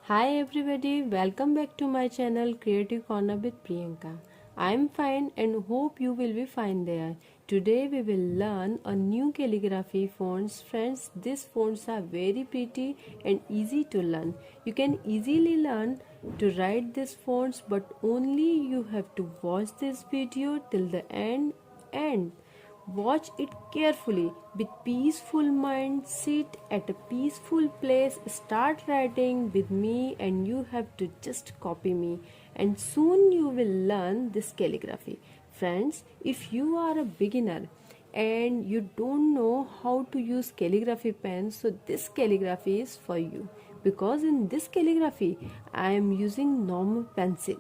Hi everybody, welcome back to my channel Creative Corner with Priyanka. I'm fine and hope you will be fine there. Today we will learn a new calligraphy fonts. Friends, these fonts are very pretty and easy to learn. You can easily learn to write these fonts, but only you have to watch this video till the end. Watch it carefully with peaceful mind. Sit at a peaceful place. Start writing with me, and you have to just copy me. And soon you will learn this calligraphy. Friends, if you are a beginner and you don't know how to use calligraphy pen, so this calligraphy is for you. Because in this calligraphy, I am using normal pencil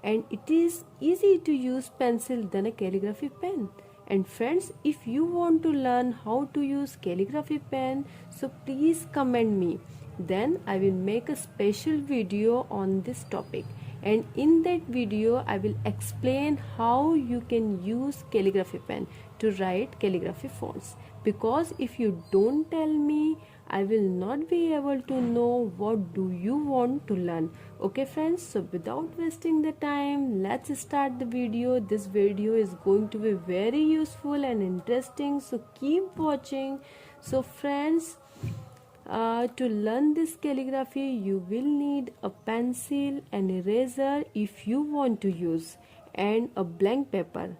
and it is easy to use pencil than a calligraphy pen. And friends, if you want to learn how to use calligraphy pen, so please comment me, then I will make a special video on this topic, and in that video I will explain how you can use calligraphy pen to write calligraphy fonts. Because if you don't tell me, I will not be able to know what do you want to learn. Okay friends, so without wasting the time, let's start the video. This video is going to be very useful and interesting, so keep watching. So friends, to learn this calligraphy, you will need a pencil, an eraser if you want to use, and a blank paper.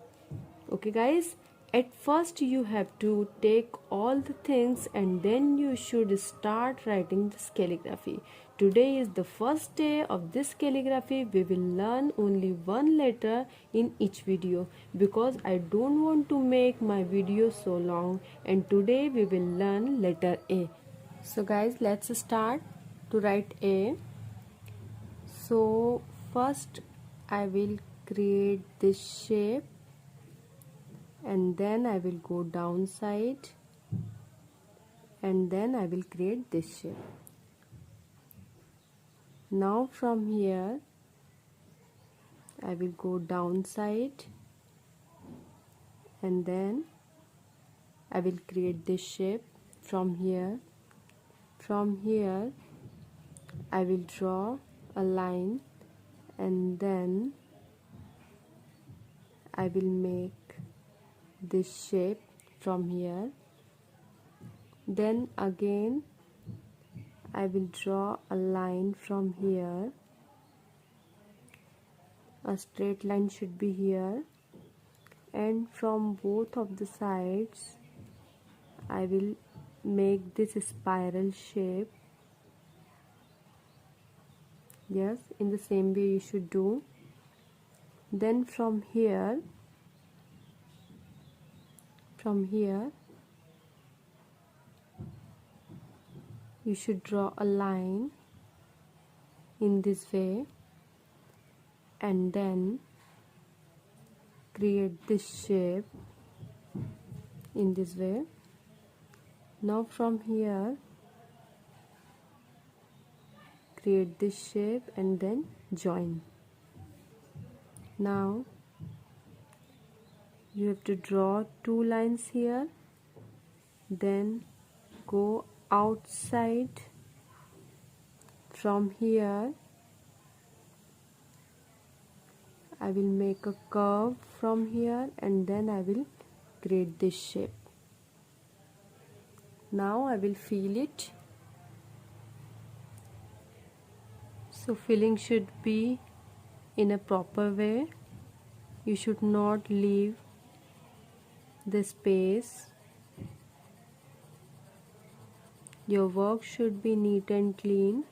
Okay guys, at first you have to take all the things and then you should start writing this calligraphy. Today is the first day of this calligraphy. We will learn only one letter in each video because I don't want to make my video so long, and today we will learn letter A. So guys, let's start to write A. So first I will create this shape and then I will go downside and then I will create this shape. Now from here I will go downside and then I will create this shape from here. From here I will draw a line and then I will make this shape from here. Then again I will draw a line from here. A straight line should be here, and from both of the sides I will make this spiral shape. Yes, in the same way you should do. Then from here you should draw a line in this way and then create this shape in this way. Now from here create this shape and then join. Now you have to draw two lines here, then go outside. From here I will make a curve from here and then I will create this shape. Now I will fill it. So filling should be in a proper way. You should not leave the space. Your work should be neat and clean.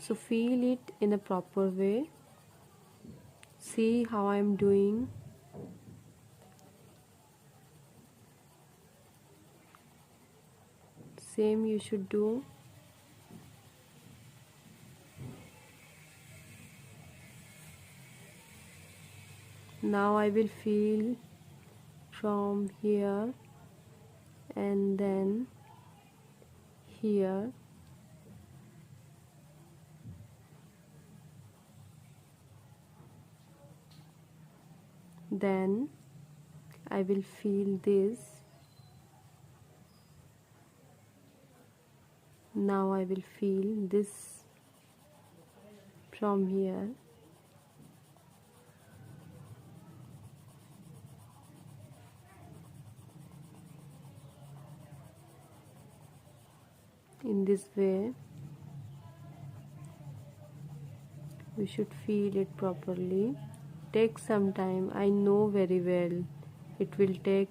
So fill it in a proper way. See how I am doing. Same you should do. Now I will fill from here and then here. Then I will fill this. Now I will fill this from here. In this way, you should feel it properly. Take some time. I know very well it will take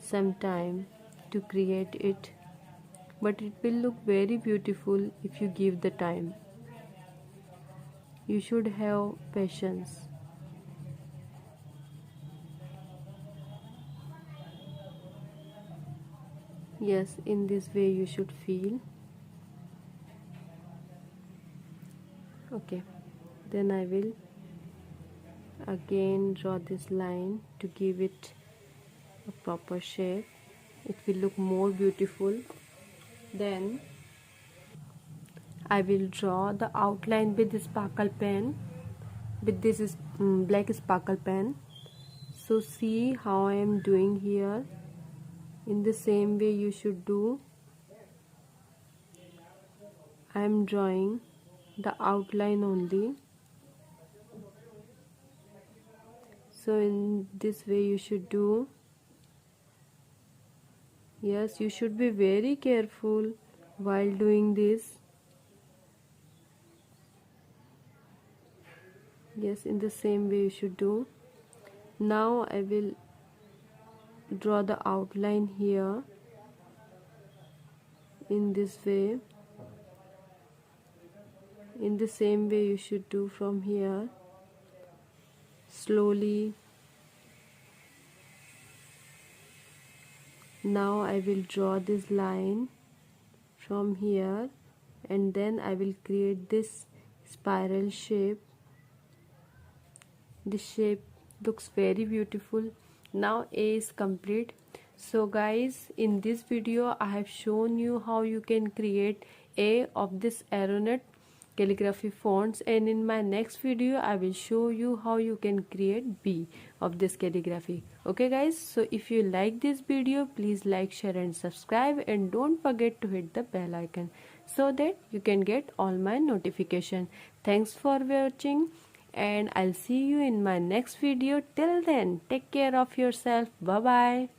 some time to create it, but it will look very beautiful if you give the time. You should have patience. Yes, in this way you should feel. Okay, then I will again draw this line to give it a proper shape. It will look more beautiful. Then I will draw the outline with this sparkle pen, with this black sparkle pen. So see how I am doing here. In the same way you should do. I am drawing the outline only. So in this way you should do. Yes, you should be very careful while doing this. Yes, in the same way you should do. Now I will draw the outline here in this way. In the same way you should do from here. Slowly. Now I will draw this line from here, and then I will create this spiral shape. This shape looks very beautiful. Now A is complete. So guys, in this video I have shown you how you can create A of this Aeronet calligraphy fonts, and in my next video I will show you how you can create B of this calligraphy. Okay guys, so if you like this video, please like, share and subscribe, and don't forget to hit the bell icon so that you can get all my notification. Thanks for watching, and I'll see you in my next video. Till then, take care of yourself. Bye bye.